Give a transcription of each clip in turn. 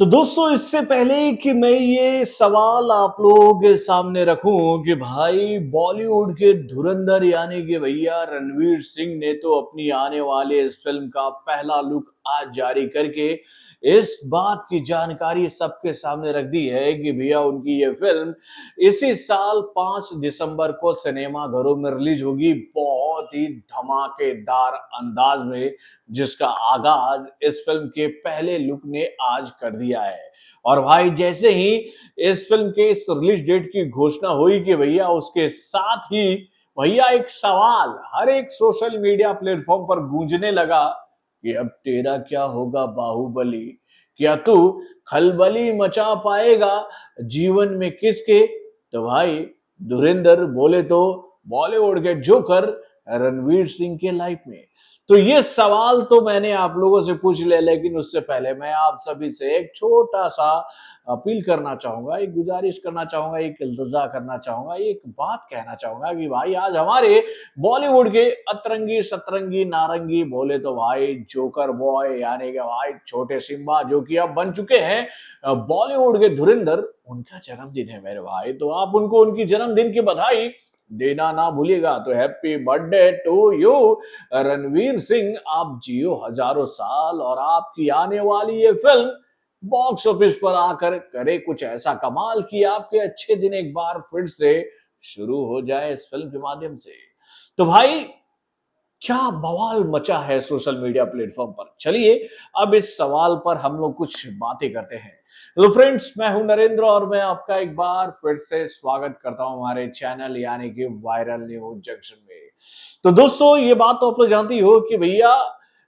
तो दोस्तों इससे पहले कि मैं ये सवाल आप लोगों के सामने रखूं कि भाई बॉलीवुड के धुरंधर यानी कि भैया रणवीर सिंह ने तो अपनी आने वाले इस फिल्म का पहला लुक आज जारी करके इस बात की जानकारी सबके सामने रख दी है कि भैया उनकी ये फिल्म इसी साल 5 दिसंबर को सिनेमा घरों में रिलीज होगी बहुत ही धमाकेदार अंदाज में, जिसका आगाज इस फिल्म के पहले लुक ने आज कर दिया है। और भाई जैसे ही इस फिल्म के इस रिलीज डेट की घोषणा हुई कि भैया उसके साथ ही भैया एक सवाल हर एक सोशल मीडिया प्लेटफॉर्म पर गूंजने लगा कि अब तेरा क्या होगा बाहुबली, क्या तू खलबली मचा पाएगा जीवन में किसके। तो भाई धुरंधर बोले तो बॉलीवुड के जोकर रणवीर सिंह के लाइफ में। तो ये सवाल तो मैंने आप लोगों से पूछ लिया, लेकिन उससे पहले मैं आप सभी से एक छोटा सा अपील करना चाहूंगा, एक गुजारिश करना चाहूंगा, एक इल्तजा करना चाहूंगा, एक बात कहना चाहूंगा कि भाई आज हमारे बॉलीवुड के अतरंगी सतरंगी नारंगी बोले तो भाई जोकर बॉय यानी कि भाई छोटे सिम्बा जो कि अब बन चुके हैं बॉलीवुड के धुरंधर, उनका जन्मदिन है मेरे भाई। तो आप उनको उनकी जन्मदिन की बधाई देना ना भूलिएगा। तो happy birthday to you Ranveer Singh, आप जियो हजारों साल और आपकी आने वाली ये फिल्म बॉक्स ऑफिस पर आकर करे कुछ ऐसा कमाल कि आपके अच्छे दिन एक बार फिर से शुरू हो जाए इस फिल्म के माध्यम से। तो भाई क्या बवाल मचा है सोशल मीडिया प्लेटफॉर्म पर, चलिए अब इस सवाल पर हम लोग कुछ बातें करते हैं। तो फ्रेंड्स मैं हूं नरेंद्र और मैं आपका एक बार फिर से स्वागत करता हूं हमारे चैनल यानी कि वायरल न्यूज जंक्शन में। तो दोस्तों ये बात तो आप लोग जानती हो कि भैया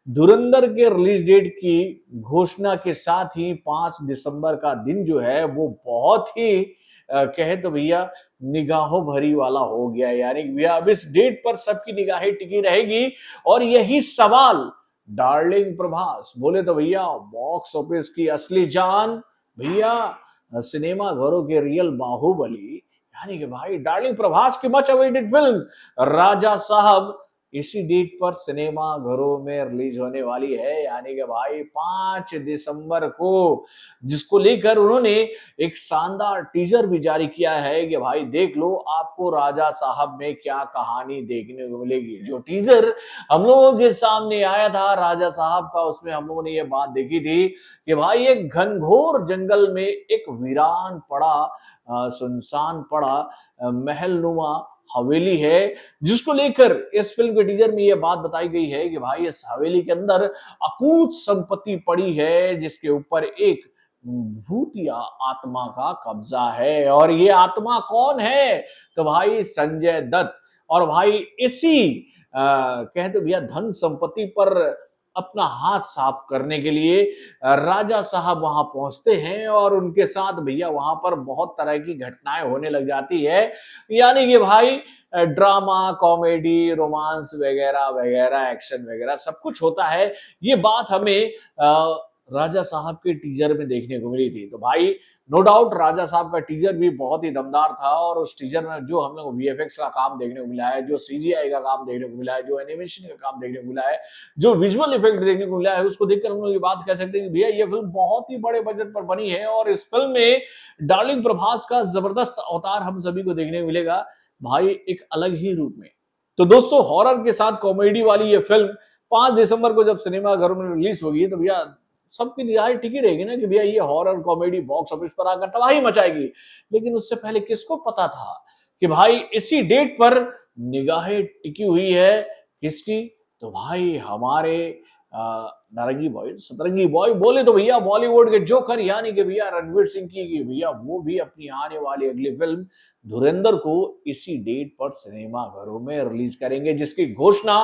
धुरंधर के रिलीज डेट की घोषणा के साथ ही 5 दिसंबर का दिन जो है वो बहुत ही कहे तो भैया निगाहों भरी वाला हो गया, यानी भैया अब इस डेट पर सबकी निगाहें टिकी रहेगी। और यही सवाल डार्लिंग प्रभास बोले तो भैया बॉक्स ऑफिस की असली जान, भैया सिनेमा घरों के रियल बाहुबली यानी कि भाई डार्लिंग प्रभास की मच अवेटेड फिल्म राजा साहब इसी डेट पर सिनेमा घरों में रिलीज होने वाली है, यानी कि भाई 5 दिसंबर को, जिसको लेकर उन्होंने एक शानदार टीजर भी जारी किया है कि भाई देख लो आपको राजा साहब में क्या कहानी देखने को मिलेगी। जो टीजर हम लोगों के सामने आया था राजा साहब का, उसमें हम लोगों ने ये बात देखी थी कि भाई एक घनघोर जंगल में एक वीरान पड़ा सुनसान पड़ा महलनुमा हवेली है, जिसको लेकर इस फिल्म के टीजर में यह बात बताई गई है कि भाई इस हवेली के अंदर अकूत संपत्ति पड़ी है जिसके ऊपर एक भूतिया आत्मा का कब्जा है। और ये आत्मा कौन है? तो भाई संजय दत्त। और भाई इसी कहते भैया धन संपत्ति पर अपना हाथ साफ करने के लिए राजा साहब वहां पहुंचते हैं और उनके साथ भैया वहां पर बहुत तरह की घटनाएं होने लग जाती है, यानी कि भाई ड्रामा कॉमेडी रोमांस वगैरह वगैरह एक्शन वगैरह सब कुछ होता है। ये बात हमें राजा साहब के टीजर में देखने को मिली थी। तो भाई नो डाउट राजा साहब का टीजर भी बहुत ही दमदार था और उस टीजर में जो हम लोग वीएफएक्स का काम देखने को मिला है, जो सीजीआई का काम देखने को मिला है, जो एनिमेशन का काम देखने को मिला है, जो विजुअल इफेक्ट देखने को मिला है, उसको देखकर हम लोग ये बात कह सकते हैं कि भैया ये फिल्म बहुत ही बड़े बजट पर बनी है और इस फिल्म में डार्लिंग प्रभास का जबरदस्त अवतार हम सभी को देखने को मिलेगा भाई एक अलग ही रूप में। तो दोस्तों हॉरर के साथ कॉमेडी वाली ये फिल्म 5 दिसंबर को जब सिनेमा घरों में रिलीज होगी तो भैया सबकी निगाहें टिकी रहेगी ना कि भैया ये हॉरर कॉमेडी बॉक्स ऑफिस पर आकर तबाही मचाएगी। लेकिन उससे पहले किसको पता था कि भाई इसी डेट पर निगाहें टिकी हुई है किसकी? तो भाई हमारे नारंगी बॉय सतरंगी बॉय बोले तो भैया बॉलीवुड के जोकर यानी कि भैया रणवीर सिंह की भैया वो भी अपनी आने वाली अगली फिल्म धुरंधर को इसी डेट पर सिनेमा घरों में रिलीज करेंगे, जिसकी घोषणा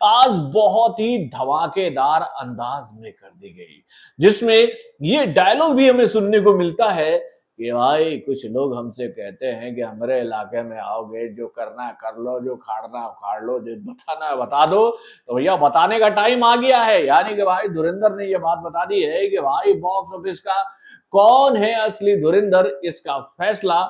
आज बहुत ही धमाकेदार अंदाज में कर दी गई, जिसमें ये डायलॉग भी हमें सुनने को मिलता है कि भाई कुछ लोग हमसे कहते हैं कि हमारे इलाके में आओगे जो करना है कर लो, जो खाड़ना है उखाड़ लो, जो बताना है बता दो। तो भैया बताने का टाइम आ गया है, यानी कि भाई धुरंधर ने ये बात बता दी है कि भाई बॉक्स ऑफिस का कौन है असली धुरंधर, इसका फैसला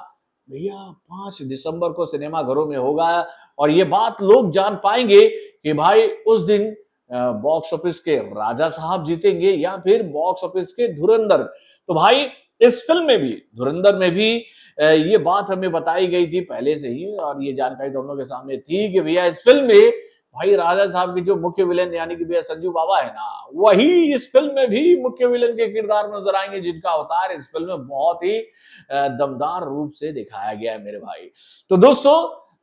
भैया 5 दिसंबर को सिनेमा घरों में होगा। और ये बात लोग जान पाएंगे कि भाई उस दिन बॉक्स ऑफिस के राजा साहब जीतेंगे या फिर बॉक्स ऑफिस के धुरंधर। तो भाई इस फिल्म में भी, धुरंधर में भी ये बात हमें बताई गई थी पहले से ही, और ये जानकारी तो हम लोग के सामने थी कि भैया इस फिल्म में भाई राजा साहब की जो मुख्य विलेन यानी कि भैया संजू बाबा है ना, वही इस फिल्म में भी मुख्य विलेन के किरदार में नजर आएंगे, जिनका अवतार इस फिल्म में बहुत ही दमदार रूप से दिखाया गया है मेरे भाई। तो दोस्तों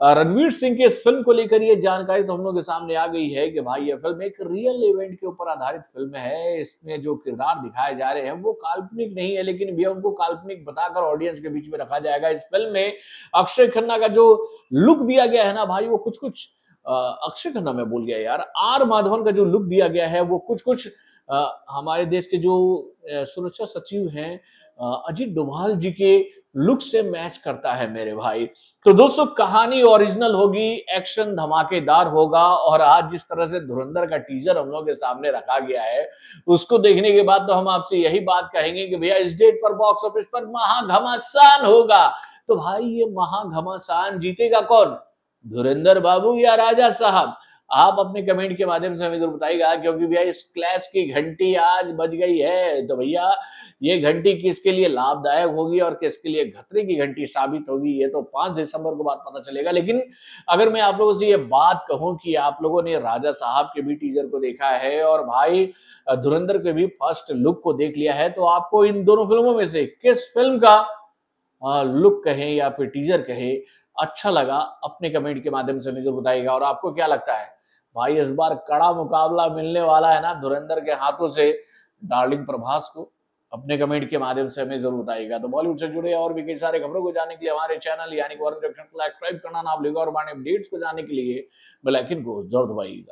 रणवीर सिंह के इस फिल्म को लेकर ये जानकारी तो हम लोग के सामने आ गई है कि भाई ये फिल्म एक रियल इवेंट के ऊपर आधारित फिल्म है। इसमें जो किरदार दिखाए जा रहे हैं वो काल्पनिक नहीं है, लेकिन भैया उनको काल्पनिक बताकर ऑडियंस के बीच में रखा जाएगा। इस फिल्म में अक्षय खन्ना का जो लुक दिया गया है ना भाई, वो कुछ कुछ अक्षय खन्ना मैं भूल गया यार, आर माधवन का जो लुक दिया गया है वो कुछ कुछ हमारे देश के जो सुरक्षा सचिव हैं अजीत डोभाल जी के लुक से मैच करता है मेरे भाई। तो दोस्तों कहानी ओरिजिनल होगी, एक्शन धमाकेदार होगा, और आज जिस तरह से धुरंधर का टीजर हम लोग के सामने रखा गया है उसको देखने के बाद तो हम आपसे यही बात कहेंगे कि भैया इस डेट पर बॉक्स ऑफिस पर महाघमासान होगा। तो भाई ये महाघमासान जीतेगा कौन, धुरंधर बाबू या राजा साहब? आप अपने कमेंट के माध्यम से हमें जरूर बताइएगा, क्योंकि भैया इस क्लैश की घंटी आज बज गई है। तो भैया ये घंटी किसके लिए लाभदायक होगी और किसके लिए खतरे की घंटी साबित होगी, ये तो 5 दिसंबर को बात पता चलेगा। लेकिन अगर मैं आप लोगों से ये बात कहूं कि आप लोगों ने राजा साहब के भी टीजर को देखा है और भाई धुरंधर के भी फर्स्ट लुक को देख लिया है, तो आपको इन दोनों फिल्मों में से किस फिल्म का लुक कहें या फिर टीजर कहें अच्छा लगा, अपने कमेंट के माध्यम से मुझे बताइएगा। और आपको क्या लगता है भाई इस बार कड़ा मुकाबला मिलने वाला है ना धुरंधर के हाथों से डार्लिंग प्रभास को? अपने कमेंट के माध्यम से हमें जरूर बताइएगा। तो बॉलीवुड से जुड़े और भी कई सारे खबरों को जानने के लिए हमारे चैनल यानी कि वरुण जंक्शन को सब्सक्राइब करना ना भूलिएगा, और हमारे अपडेट्स को जानने के लिए बेल आइकन को जरूर दबाइएगा।